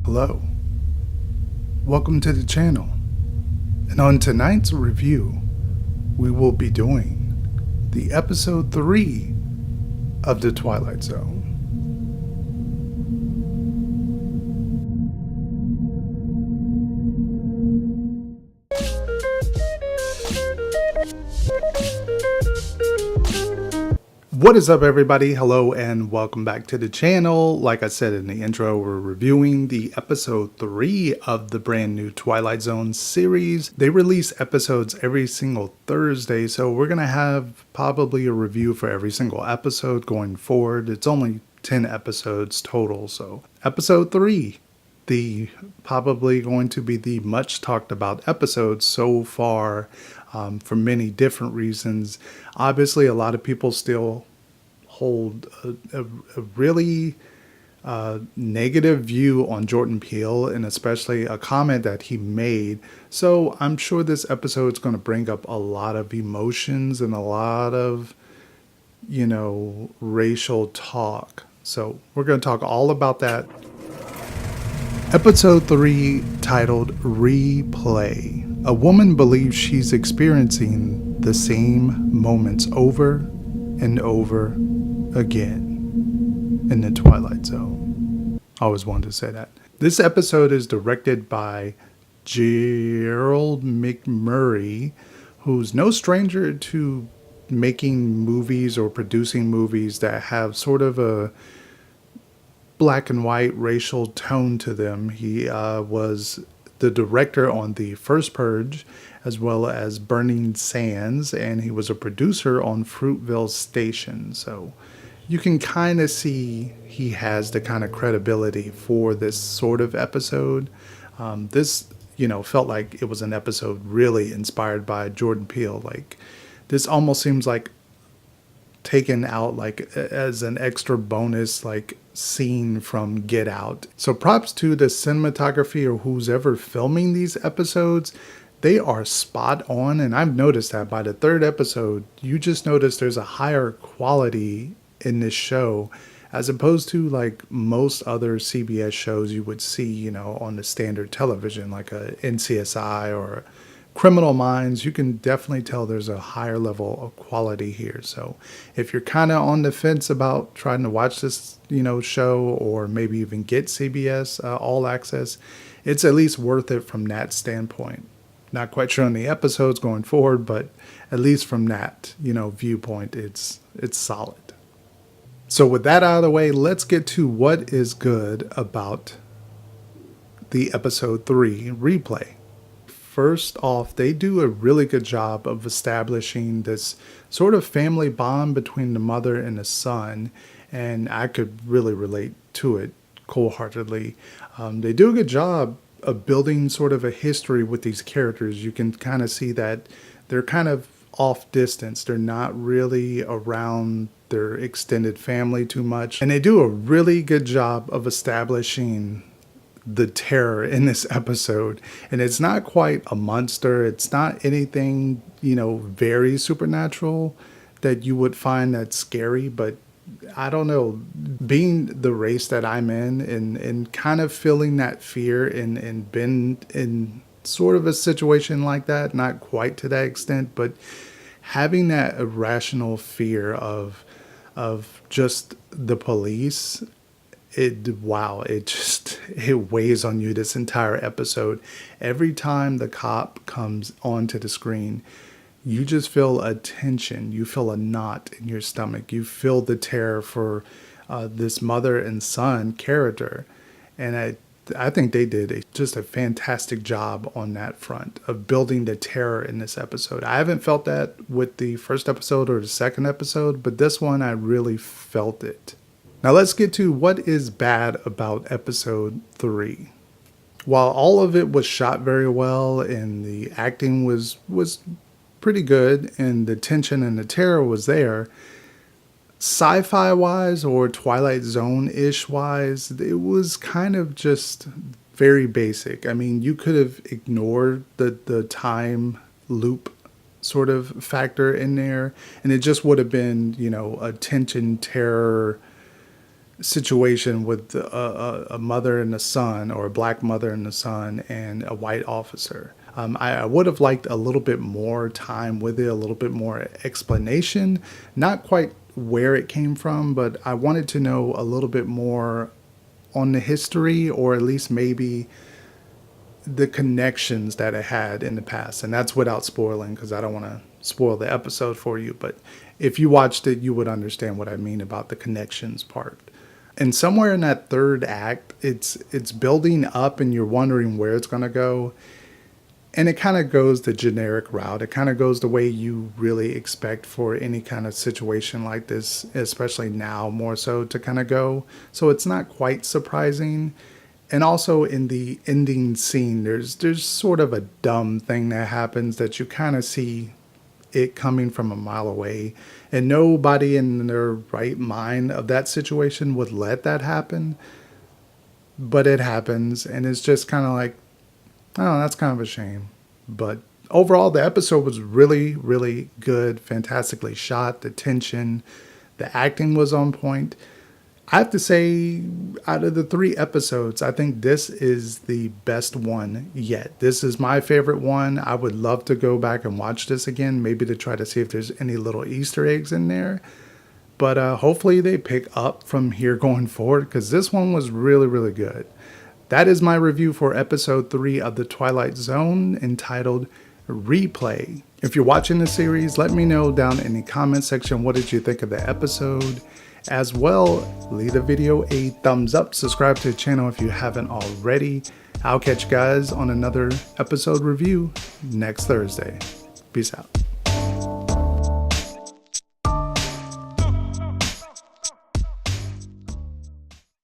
Hello, welcome to the channel, and on tonight's review, we will be doing the episode 3 of the Twilight Zone. What is up, everybody? Hello and welcome back to the channel. Like I said in the intro, we're reviewing the episode 3 of the brand new Twilight Zone series. They release episodes every single Thursday, so we're gonna have probably a review for every single episode going forward. It's only 10 episodes total, so episode 3, the probably going to be the much talked about episode so far, for many different reasons. Obviously, a lot of people still hold a really negative view on Jordan Peele, and especially a comment that he made. So I'm sure this episode is going to bring up a lot of emotions and a lot of, racial talk. So we're going to talk all about that. Episode 3, titled Replay. A woman believes she's experiencing the same moments over and over again in the Twilight Zone. I always wanted to say that. This episode is directed by Gerald McMurray, who's no stranger to making movies or producing movies that have sort of a black and white racial tone to them. He was the director on the first Purge, as well as Burning Sands, and he was a producer on Fruitvale Station. So you can kind of see he has the kind of credibility for this sort of episode. This, felt like it was an episode really inspired by Jordan Peele. Like, this almost seems like taken out like as an extra bonus like scene from Get Out. So props to the cinematography or who's ever filming these episodes. They are spot on, and I've noticed that by the third episode, you just notice there's a higher quality in this show as opposed to like most other CBS shows you would see, on the standard television, like a NCSI or Criminal Minds. You can definitely tell there's a higher level of quality here. So if you're kind of on the fence about trying to watch this, show, or maybe even get CBS All Access, it's at least worth it from that standpoint. Not quite sure on the episodes going forward, but at least from that, viewpoint, it's solid. So with that out of the way, let's get to what is good about the episode 3 replay. First off, they do a really good job of establishing this sort of family bond between the mother and the son, and I could really relate to it wholeheartedly. They do a good job of building sort of a history with these characters. You can kind of see that they're kind of off distance. They're not really around their extended family too much, and they do a really good job of establishing the terror in this episode. And it's not quite a monster, it's not anything very supernatural that you would find that's scary, but I don't know, being the race that I'm in and kind of feeling that fear and been in sort of a situation like that, not quite to that extent, but having that irrational fear of just the police, it weighs on you this entire episode. Every time the cop comes onto the screen, you just feel a tension. You feel a knot in your stomach. You feel the terror for this mother and son character. And I think they did just a fantastic job on that front of building the terror in this episode. I haven't felt that with the first episode or the second episode, but this one I really felt it. Now let's get to what is bad about episode 3. While all of it was shot very well and the acting was pretty good and the tension and the terror was there, sci-fi wise or Twilight Zone-ish wise, it was kind of just very basic. I mean, you could have ignored the time loop sort of factor in there, and it just would have been, a tension terror situation with a mother and a son, or a black mother and a son, and a white officer. I would have liked a little bit more time with it, a little bit more explanation. Not quite where it came from, but I wanted to know a little bit more on the history, or at least maybe the connections that it had in the past. And that's without spoiling, because I don't want to spoil the episode for you. But if you watched it, you would understand what I mean about the connections part. And somewhere in that third act, it's building up and you're wondering where it's going to go. And it kind of goes the generic route. It kind of goes the way you really expect for any kind of situation like this, especially now more so, to kind of go. So it's not quite surprising. And also in the ending scene, there's sort of a dumb thing that happens that you kind of see it coming from a mile away. And nobody in their right mind of that situation would let that happen. But it happens, and it's just kind of like, oh, that's kind of a shame. But overall, the episode was really, really good, fantastically shot. The tension, the acting was on point. I have to say, out of the 3 episodes, I think this is the best one yet. This is my favorite one. I would love to go back and watch this again, maybe to try to see if there's any little Easter eggs in there. But hopefully they pick up from here going forward, because this one was really, really good. That is my review for episode 3 of the Twilight Zone, entitled Replay. If you're watching the series, let me know down in the comment section, what did you think of the episode? As well, leave the video a thumbs up, subscribe to the channel if you haven't already. I'll catch you guys on another episode review next Thursday. Peace out.